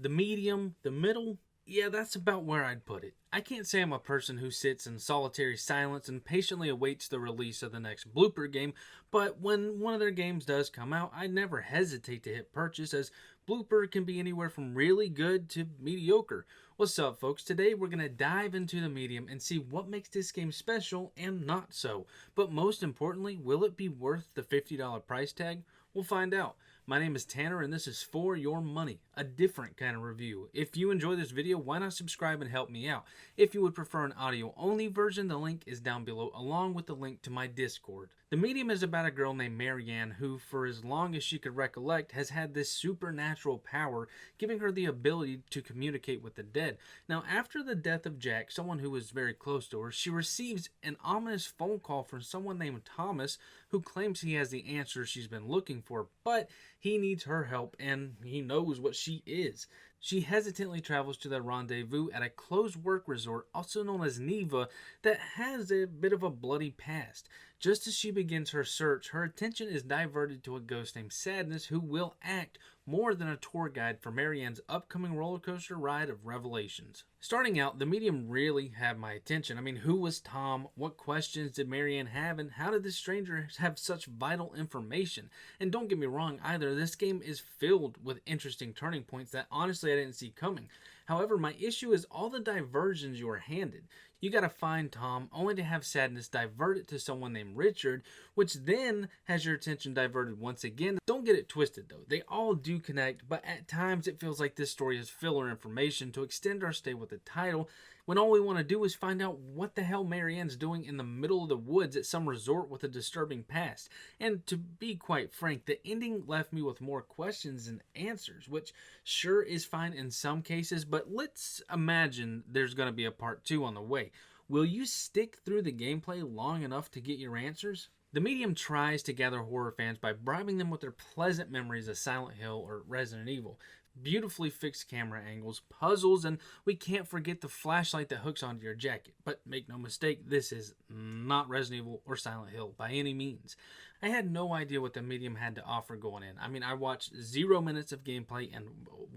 The medium, the middle, yeah, that's about where I'd put it. I can't say I'm a person who sits in solitary silence and patiently awaits the release of the next blooper game, but when one of their games does come out, I never hesitate to hit purchase, as blooper can be anywhere from really good to mediocre. What's up, folks? Today we're going to dive into the medium and see what makes this game special and not so. But most importantly, will it be worth the $50 price tag? We'll find out. My name is Tanner and this is For Your Money, a different kind of review. If you enjoy this video, why not subscribe and help me out? If you would prefer an audio only version, the link is down below along with the link to my Discord. The medium is about a girl named Marianne who, for as long as she could recollect, has had this supernatural power giving her the ability to communicate with the dead. Now, after the death of Jack, someone who was very close to her, she receives an ominous phone call from someone named Thomas who claims he has the answers she's been looking for, but he needs her help and he knows what she is. She hesitantly travels to the rendezvous at a closed work resort, also known as Neva, that has a bit of a bloody past. Just as she begins her search, her attention is diverted to a ghost named Sadness who will act more than a tour guide for Marianne's upcoming roller coaster ride of revelations. Starting out, the medium really had my attention. I mean, who was Tom? What questions did Marianne have? And how did this stranger have such vital information? And don't get me wrong either, this game is filled with interesting turning points that honestly I didn't see coming. However, my issue is all the diversions you are handed. You gotta find Tom, only to have Sadness divert it to someone named Richard, which then has your attention diverted once again. Don't get it twisted though, they all do connect, but at times it feels like this story is filler information to extend our stay with the title, when all we want to do is find out what the hell Marianne's doing in the middle of the woods at some resort with a disturbing past. And to be quite frank, the ending left me with more questions than answers, which sure is fine in some cases, but let's imagine there's going to be a part 2 on the way. Will you stick through the gameplay long enough to get your answers? The medium tries to gather horror fans by bribing them with their pleasant memories of Silent Hill or Resident Evil. Beautifully fixed camera angles, puzzles, and we can't forget the flashlight that hooks onto your jacket. But make no mistake, this is not Resident Evil or Silent Hill by any means. I had no idea what the medium had to offer going in. I mean, I watched 0 minutes of gameplay and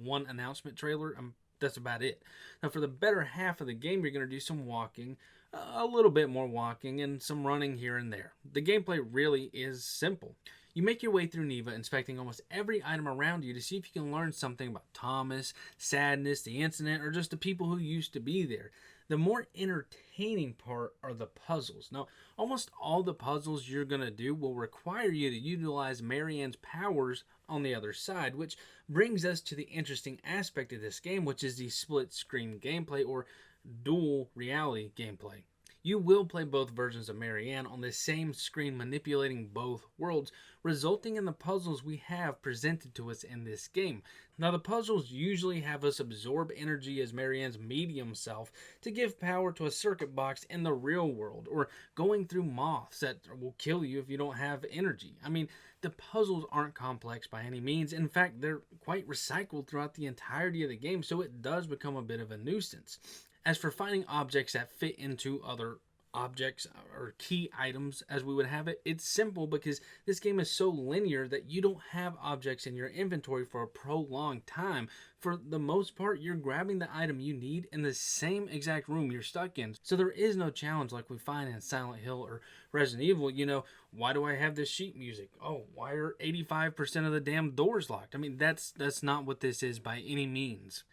one announcement trailer. That's about it. Now, for the better half of the game, you're going to do some walking, a little bit more walking, and some running here and there. The gameplay really is simple. You make your way through Neva, inspecting almost every item around you to see if you can learn something about Thomas, Sadness, the incident, or just the people who used to be there. The more entertaining part are the puzzles. Now, almost all the puzzles you're going to do will require you to utilize Marianne's powers on the other side, which brings us to the interesting aspect of this game, which is the split-screen gameplay or dual reality gameplay. You will play both versions of Marianne on the same screen, manipulating both worlds, resulting in the puzzles we have presented to us in this game. Now, the puzzles usually have us absorb energy as Marianne's medium self to give power to a circuit box in the real world, or going through moths that will kill you if you don't have energy. I mean, the puzzles aren't complex by any means. In fact, they're quite recycled throughout the entirety of the game, so it does become a bit of a nuisance. As for finding objects that fit into other objects or key items as we would have it, it's simple because this game is so linear that you don't have objects in your inventory for a prolonged time. For the most part, you're grabbing the item you need in the same exact room you're stuck in. So there is no challenge like we find in Silent Hill or Resident Evil. You know, why do I have this sheet music? Oh, why are 85% of the damn doors locked? I mean, that's not what this is by any means.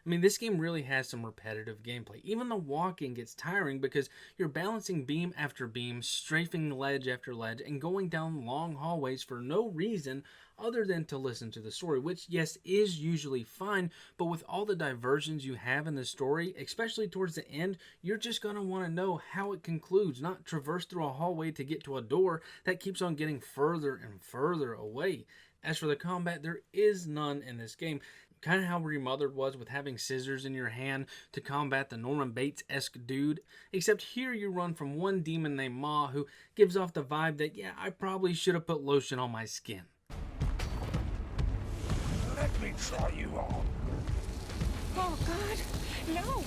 I mean, this game really has some repetitive gameplay. Even the walking gets tiring because you're balancing beam after beam, strafing ledge after ledge, and going down long hallways for no reason other than to listen to the story, which, yes, is usually fine, but with all the diversions you have in the story, especially towards the end, you're just going to want to know how it concludes, not traverse through a hallway to get to a door that keeps on getting further and further away. As for the combat, there is none in this game. Kind of how Remothered was with having scissors in your hand to combat the Norman Bates-esque dude. Except here you run from one demon named Ma who gives off the vibe that, yeah, I probably should have put lotion on my skin. Let me try you on. Oh, God, no!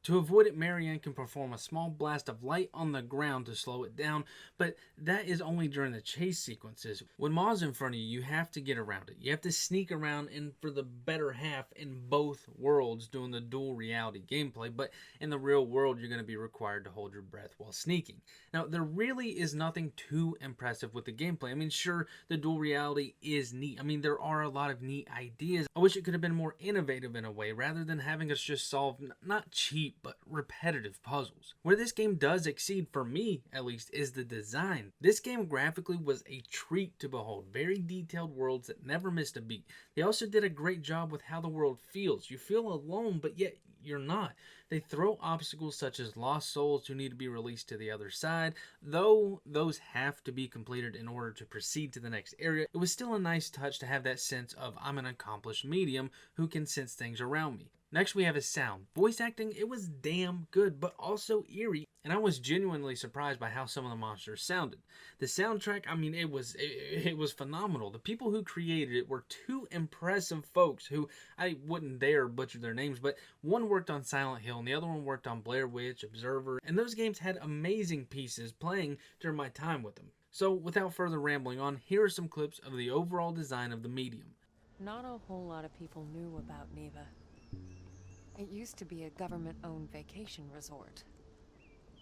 To avoid it, Marianne can perform a small blast of light on the ground to slow it down, but that is only during the chase sequences. When Ma's in front of you, you have to get around it. You have to sneak around in for the better half in both worlds doing the dual reality gameplay, but in the real world, you're going to be required to hold your breath while sneaking. Now, there really is nothing too impressive with the gameplay. I mean, sure, the dual reality is neat. I mean, there are a lot of neat ideas. I wish it could have been more innovative in a way, rather than having us just solve not cheap, but repetitive puzzles. Where this game does exceed, for me at least, is the design. This game graphically was a treat to behold. Very detailed worlds that never missed a beat. They also did a great job with how the world feels. You feel alone, but yet you're not. They throw obstacles such as lost souls who need to be released to the other side, though those have to be completed in order to proceed to the next area. It was still a nice touch to have that sense of I'm an accomplished medium who can sense things around me. Next we have his sound. Voice acting, it was damn good, but also eerie, and I was genuinely surprised by how some of the monsters sounded. The soundtrack, I mean, it was phenomenal. The people who created it were two impressive folks who I wouldn't dare butcher their names, but one worked on Silent Hill and the other one worked on Blair Witch, Observer, and those games had amazing pieces playing during my time with them. So without further rambling on, here are some clips of the overall design of the medium. Not a whole lot of people knew about Neva. It used to be a government-owned vacation resort.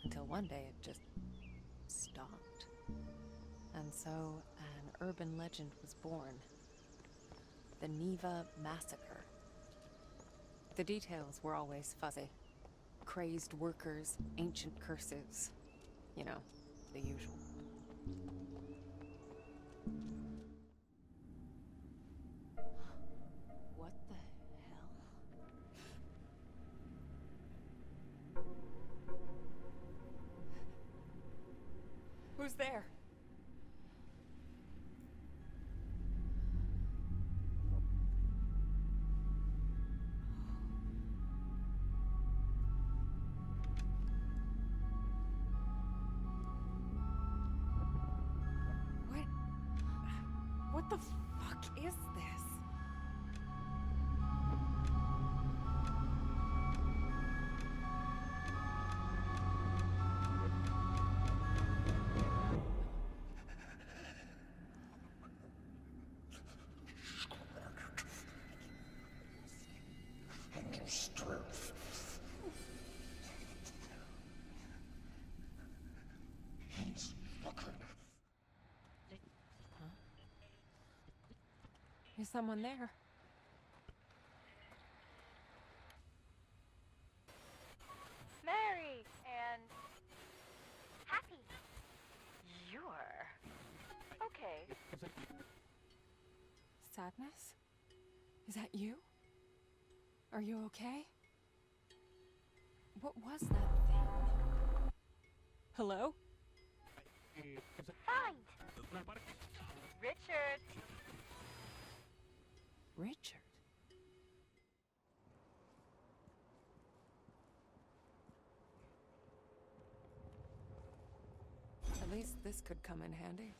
Until one day it just stopped. And so an urban legend was born. The Neva Massacre. The details were always fuzzy. Crazed workers, ancient curses. You know, the usual. What the hell? Who's there? What the fuck is this? Is someone there? Merry and happy. You're okay. Sadness? Is that you? Are you okay? What was that thing? Hello? Fine. Richard. Richard? At least this could come in handy.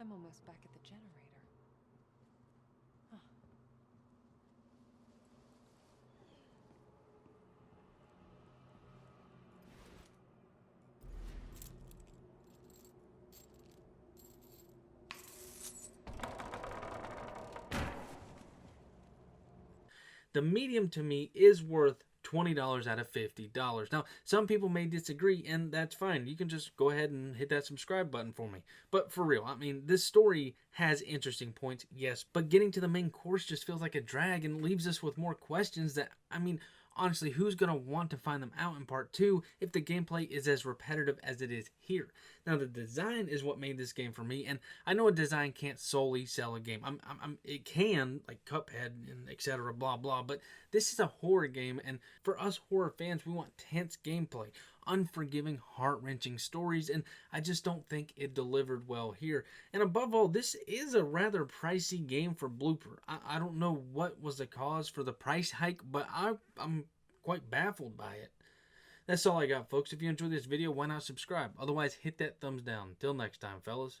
I'm almost back at the generator. Huh. The medium to me is worth $20 out of $50. Now, some people may disagree, and that's fine. You can just go ahead and hit that subscribe button for me. But for real, I mean, this story has interesting points, yes, but getting to the main course just feels like a drag and leaves us with more questions that, I mean, honestly, who's going to want to find them out in part 2 if the gameplay is as repetitive as it is here? Now, the design is what made this game for me, and I know a design can't solely sell a game. It can, like Cuphead and etc. blah blah, but this is a horror game, and for us horror fans, we want tense gameplay, unforgiving, heart-wrenching stories, and I just don't think it delivered well here. And above all, this is a rather pricey game for Blooper. I don't know what was the cause for the price hike, but I'm quite baffled by it. That's all I got, folks. If you enjoyed this video, why not subscribe? Otherwise, hit that thumbs down. Till next time, fellas.